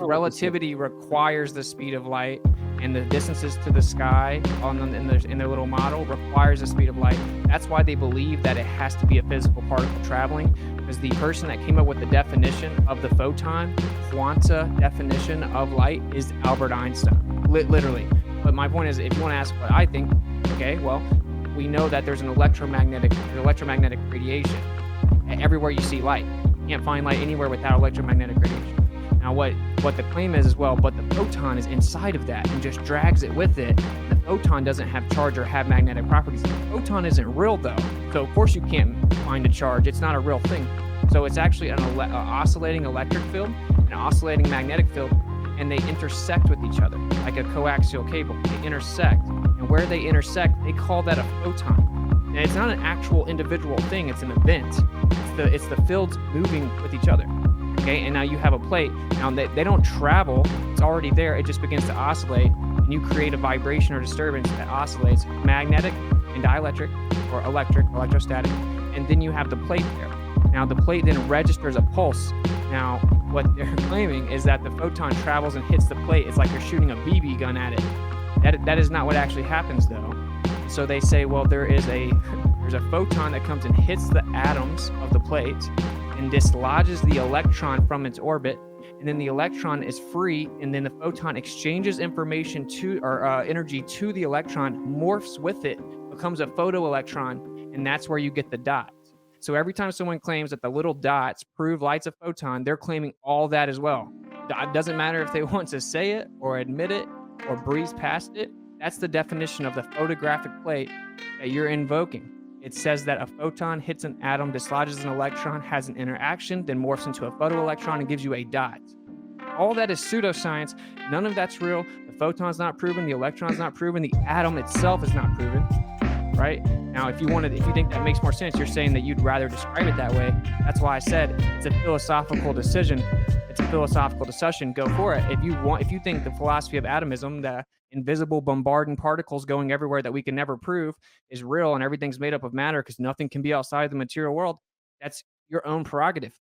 relativity requires the speed of light, and the distances to the sky in their little model requires the speed of light. That's why they believe that it has to be a physical particle traveling, because the person that came up with the definition of the photon, quanta definition of light, is Albert Einstein, literally. But my point is, if you want to ask what I think, okay, well, we know that there's an electromagnetic radiation everywhere you see light. You can't find light anywhere without electromagnetic radiation. Now, what the claim is as well, but the photon is inside of that and just drags it with it. The photon doesn't have charge or have magnetic properties. The photon isn't real, though. So, of course, you can't find a charge. It's not a real thing. So it's actually an oscillating electric field, an oscillating magnetic field, and they intersect with each other like a coaxial cable. They intersect. And where they intersect, they call that a photon. And it's not an actual individual thing. It's an event. It's the fields moving with each other. Okay, and now you have a plate. Now they don't travel. It's already there. It just begins to oscillate, and you create a vibration or disturbance that oscillates, magnetic and dielectric, or electrostatic, and then you have the plate there. Now the plate then registers a pulse. Now what they're claiming is that the photon travels and hits the plate. It's like you're shooting a BB gun at it. That is not what actually happens, though. So they say, well, there's a photon that comes and hits the atoms of the plate and dislodges the electron from its orbit, and then the electron is free, and then the photon exchanges information energy to the electron, morphs with it, becomes a photoelectron, and that's where you get the dots. So every time someone claims that the little dots prove light's a photon, they're claiming all that as well. It doesn't matter if they want to say it or admit it or breeze past it. That's the definition of the photographic plate that you're invoking. It says that a photon hits an atom, dislodges an electron, has an interaction, then morphs into a photoelectron and gives you a dot. All that is pseudoscience. None of that's real. The photon's not proven. The electron's not proven. The atom itself is not proven. Right? Now, if you think that makes more sense, you're saying that you'd rather describe it that way. That's why I said it's a philosophical decision. It's a philosophical discussion. Go for it. If you think the philosophy of atomism, the invisible bombarding particles going everywhere that we can never prove, is real and everything's made up of matter because nothing can be outside the material world, that's your own prerogative.